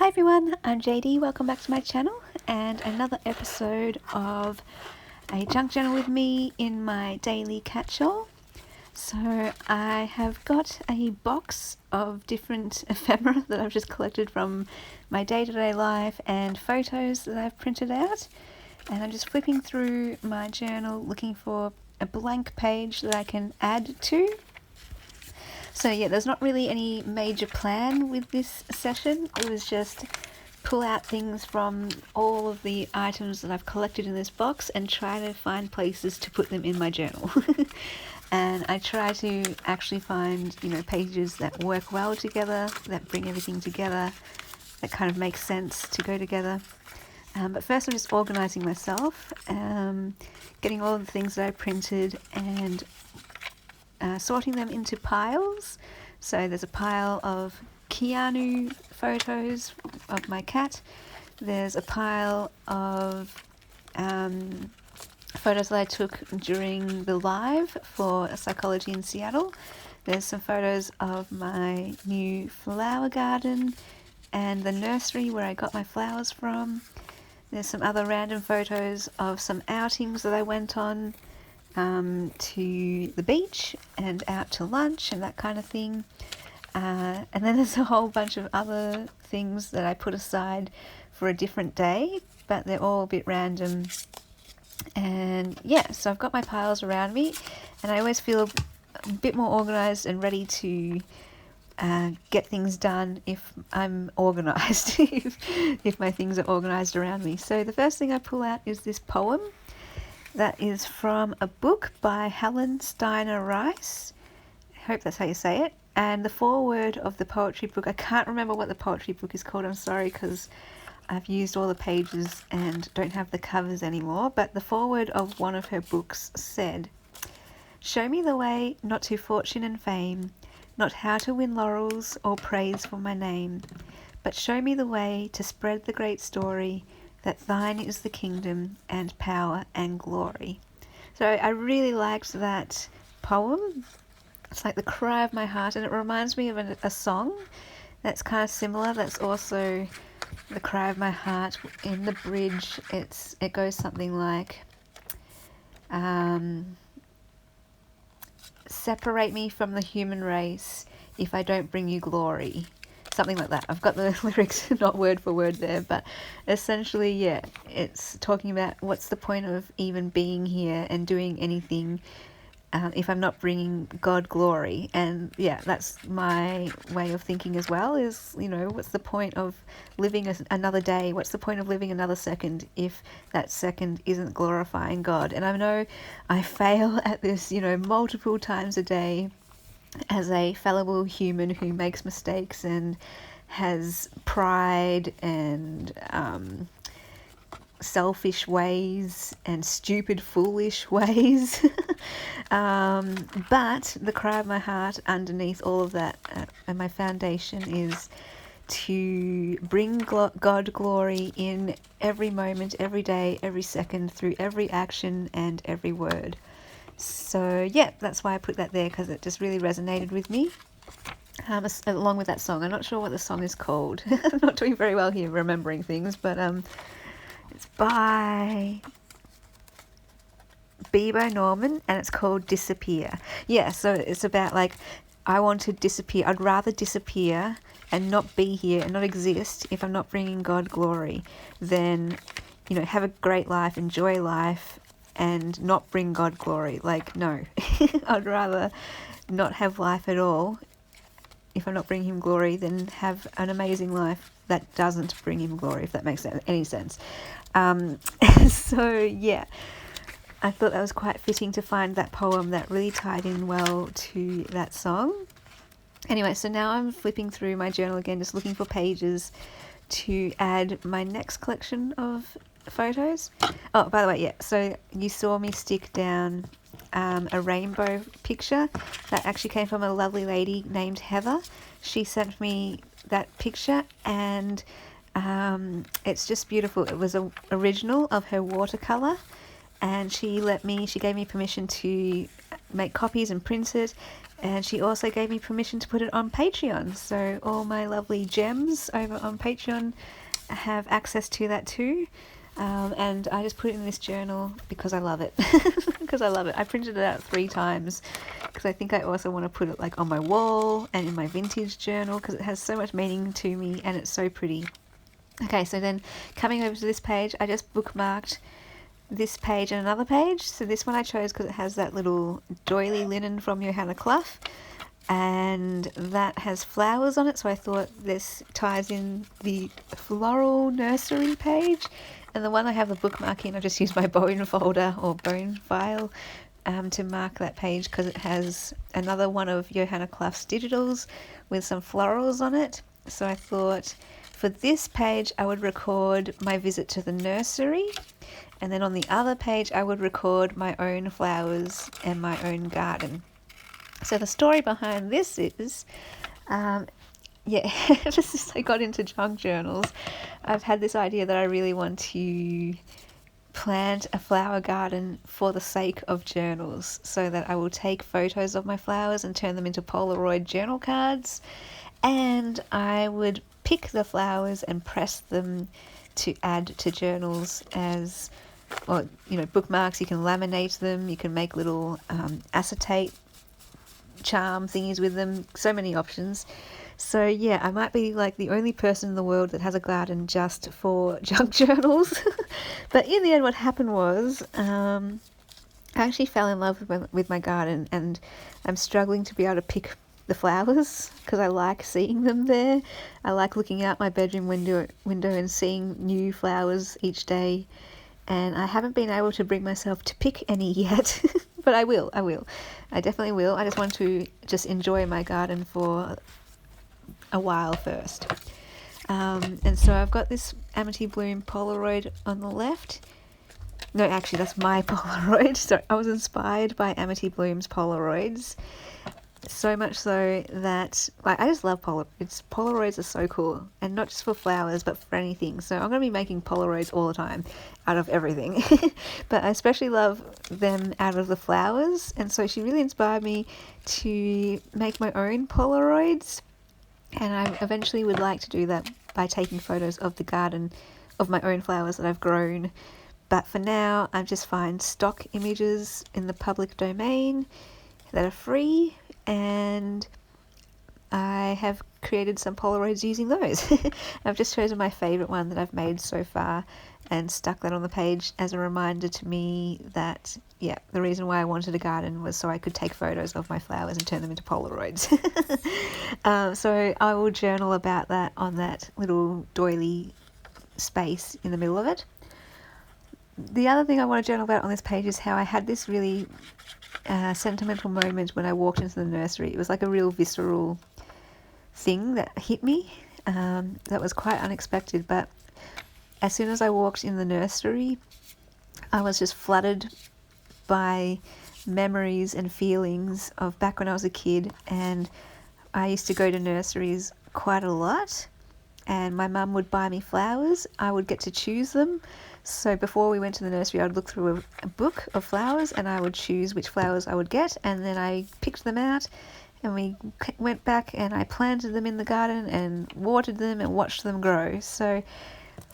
Hi everyone, I'm JD, welcome back to my channel and another episode of a junk journal with me in my daily catch-all. So I have got a box of different ephemera that I've just collected from my day-to-day life and photos that I've printed out, and I'm just flipping through my journal looking for a blank page that I can add to. So yeah, there's not really any major plan with this session. It was just pull out things from all of the items that I've collected in this box and try to find places to put them in my journal. And I try to actually find, pages that work well together, that bring everything together, that kind of makes sense to go together. But first I'm just organising myself, getting all of the things that I printed and sorting them into piles. So there's a pile of Keanu photos of my cat. There's a pile of photos that I took during the live for Psychology in Seattle. There's some photos of my new flower garden and the nursery where I got my flowers from. There's some other random photos of some outings that I went on, to the beach and out to lunch and that kind of thing. And then there's a whole bunch of other things that I put aside for a different day, but they're all a bit random. And yeah, so I've got my piles around me, and I always feel a bit more organised and ready to get things done if I'm organised, if my things are organised around me. So the first thing I pull out is this poem that is from a book by Helen Steiner Rice. I hope that's how you say it. And the foreword of the poetry book, I can't remember what the poetry book is called, I'm sorry, because I've used all the pages and don't have the covers anymore, but the foreword of one of her books said, "Show me the way not to fortune and fame, not how to win laurels or praise for my name, but show me the way to spread the great story that thine is the kingdom and power and glory." So I really liked that poem. It's like the cry of my heart, and it reminds me of a song that's kind of similar. That's also the cry of my heart. In the bridge, it goes something like, "Separate me from the human race if I don't bring you glory." Something like that. I've got the lyrics not word for word there, but essentially, yeah, it's talking about what's the point of even being here and doing anything if I'm not bringing God glory. And yeah, that's my way of thinking as well, is, what's the point of living another day? What's the point of living another second if that second isn't glorifying God? And I know I fail at this, multiple times a day as a fallible human who makes mistakes and has pride and selfish ways and stupid, foolish ways. But the cry of my heart underneath all of that, and my foundation, is to bring God glory in every moment, every day, every second, through every action and every word. So yeah, that's why I put that there, because it just really resonated with me, along with that song. I'm not sure what the song is called. I'm not doing very well here remembering things, but it's by Bebo Norman and it's called Disappear. Yeah, so it's about, like, I want to disappear. I'd rather disappear and not be here and not exist if I'm not bringing God glory than, have a great life, enjoy life, and not bring God glory. Like, no. I'd rather not have life at all if I'm not bringing him glory than have an amazing life that doesn't bring him glory, if that makes any sense. So yeah, I thought that was quite fitting to find that poem that really tied in well to that song. Anyway, so now I'm flipping through my journal again, just looking for pages to add my next collection of photos. Oh, by the way, yeah, so you saw me stick down a rainbow picture that actually came from a lovely lady named Heather. She sent me that picture, and it's just beautiful. It was an original of her watercolor, and she gave me permission to make copies and print it. And she also gave me permission to put it on Patreon. So all my lovely gems over on Patreon have access to that too. And I just put it in this journal because I love it. Because I love it. I printed it out 3 times because I think I also want to put it like on my wall and in my vintage journal because it has so much meaning to me and it's so pretty. Okay, so then coming over to this page, I just bookmarked this page and another page. So this one I chose because it has that little doily linen from Johanna Clough, and that has flowers on it, so I thought this ties in the floral nursery page. And the one I have the bookmark in, I just used my bone folder or bone file to mark that page because it has another one of Johanna Clough's digitals with some florals on it. So I thought for this page I would record my visit to the nursery, and then on the other page I would record my own flowers and my own garden. So the story behind this is, ever since I got into junk journals, I've had this idea that I really want to plant a flower garden for the sake of journals, so that I will take photos of my flowers and turn them into Polaroid journal cards, and I would pick the flowers and press them to add to journals as, or bookmarks. You can laminate them, you can make little acetate charm thingies with them, so many options. So yeah, I might be like the only person in the world that has a garden just for junk journals. But in the end what happened was I actually fell in love with my garden, and I'm struggling to be able to pick the flowers because I like seeing them there. I like looking out my bedroom window and seeing new flowers each day, and I haven't been able to bring myself to pick any yet. But I will. I definitely will. I just want to enjoy my garden for a while first. And so I've got this Amity Bloom Polaroid on the left. No, actually that's my Polaroid. So I was inspired by Amity Bloom's Polaroids. So much so that I just love Polaroids. Polaroids are so cool, and not just for flowers but for anything. So I'm going to be making Polaroids all the time out of everything. But I especially love them out of the flowers, and so she really inspired me to make my own Polaroids, and I eventually would like to do that by taking photos of the garden of my own flowers that I've grown. But for now I just find stock images in the public domain that are free, and I have created some Polaroids using those. I've just chosen my favourite one that I've made so far and stuck that on the page as a reminder to me that, the reason why I wanted a garden was so I could take photos of my flowers and turn them into Polaroids. So I will journal about that on that little doily space in the middle of it. The other thing I want to journal about on this page is how I had this really sentimental moment when I walked into the nursery. It was like a real visceral thing that hit me that was quite unexpected, but as soon as I walked in the nursery I was just flooded by memories and feelings of back when I was a kid. And I used to go to nurseries quite a lot, and my mum would buy me flowers. I would get to choose them. So before we went to the nursery, I would look through a book of flowers and I would choose which flowers I would get, and then I picked them out and we went back and I planted them in the garden and watered them and watched them grow. So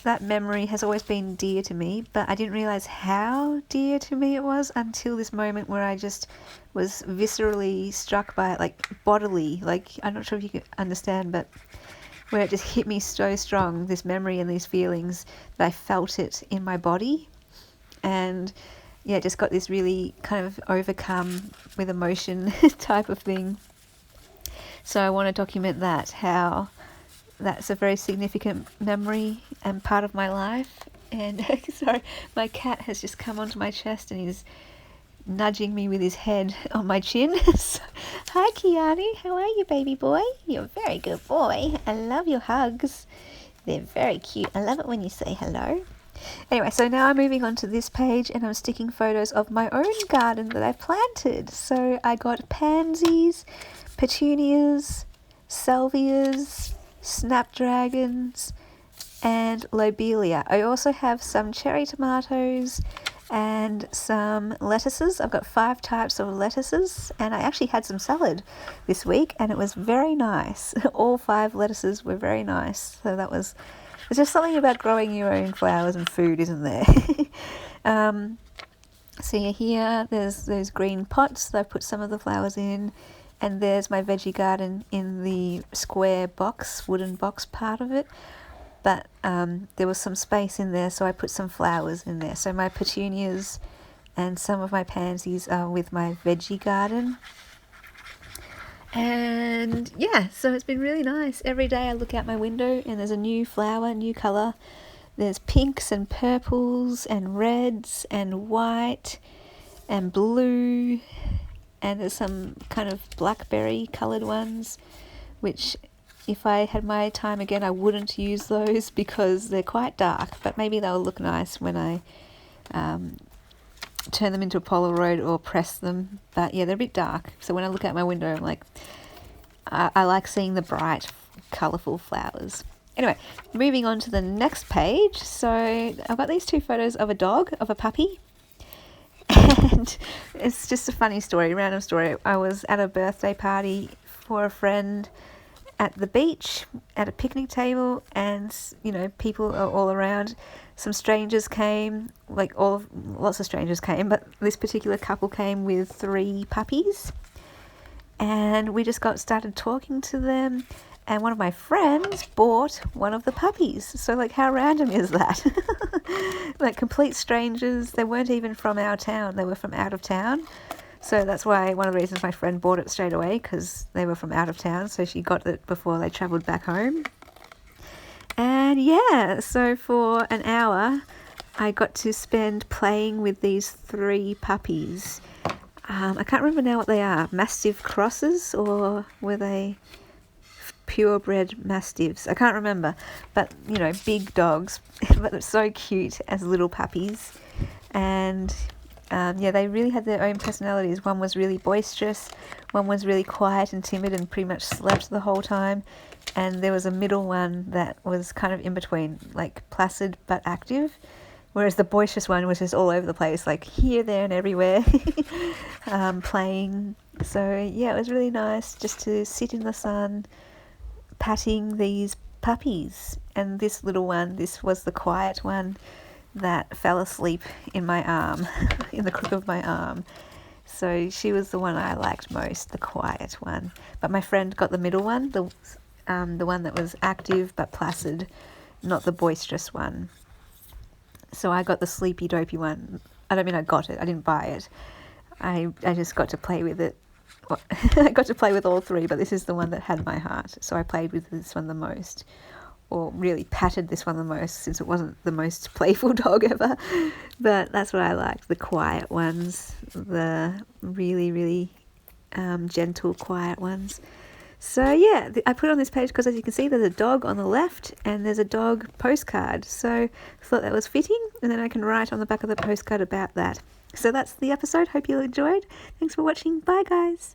that memory has always been dear to me, but I didn't realise how dear to me it was until this moment where I just was viscerally struck by it, like bodily, like I'm not sure if you can understand, but where it just hit me so strong, this memory and these feelings, that I felt it in my body. And just got this really kind of overcome with emotion type of thing. So I want to document that, how that's a very significant memory and part of my life. And sorry, my cat has just come onto my chest and he's nudging me with his head on my chin. So, hi Kiani, how are you, baby boy? You're a very good boy. I love your hugs. They're very cute. I love it when you say hello. Anyway, so now I'm moving on to this page and I'm sticking photos of my own garden that I planted. So I got pansies, petunias, salvias, snapdragons and lobelia. I also have some cherry tomatoes and some lettuces. I've got 5 types of lettuces, and I actually had some salad this week and it was very nice. All 5 lettuces were very nice. So there's just something about growing your own flowers and food, isn't there? So here there's those green pots that I've put some of the flowers in, and there's my veggie garden in the square box, wooden box part of it. But there was some space in there, so I put some flowers in there. So my petunias and some of my pansies are with my veggie garden. And yeah, so it's been really nice. Every day I look out my window and there's a new flower, new colour. There's pinks and purples and reds and white and blue, and there's some kind of blackberry coloured ones, which if I had my time again I wouldn't use those because they're quite dark, but maybe they'll look nice when I turn them into a Polaroid or press them. But yeah, they're a bit dark, so when I look out my window I'm like, I like seeing the bright colourful flowers. Anyway, moving on to the next page. So I've got these 2 photos of a dog, of a puppy. And it's just a funny story, random story. I was at a birthday party for a friend at the beach at a picnic table, and people are all around. Some strangers came, lots of strangers came, but this particular couple came with 3 puppies, and we just started talking to them. And one of my friends bought one of the puppies. So how random is that? Complete strangers. They weren't even from our town. They were from out of town. So that's why one of the reasons my friend bought it straight away, because they were from out of town. So she got it before they travelled back home. And yeah, so for an hour, I got to spend playing with these 3 puppies. I can't remember now what they are. Mastiff crosses, or were they purebred mastiffs? I can't remember, but big dogs, but they're so cute as little puppies. And they really had their own personalities. One was really boisterous, one was really quiet and timid and pretty much slept the whole time, and there was a middle one that was kind of in between, placid but active, whereas the boisterous one was just all over the place, here, there and everywhere, playing. So yeah, it was really nice just to sit in the sun patting these puppies. And this little one, this was the quiet one that fell asleep in my arm, in the crook of my arm. So she was the one I liked most, the quiet one. But my friend got the middle one, the one that was active but placid, not the boisterous one. So I got the sleepy dopey one. I don't mean I got it, I didn't buy it. I just got to play with it. I got to play with all 3, but this is the one that had my heart. So I played with this one the most, or really patted this one the most, since it wasn't the most playful dog ever. But that's what I liked, the quiet ones, the really, really gentle, quiet ones. So yeah, I put it on this page because, as you can see, there's a dog on the left and there's a dog postcard. So I thought that was fitting, and then I can write on the back of the postcard about that. So that's the episode. Hope you enjoyed. Thanks for watching. Bye, guys.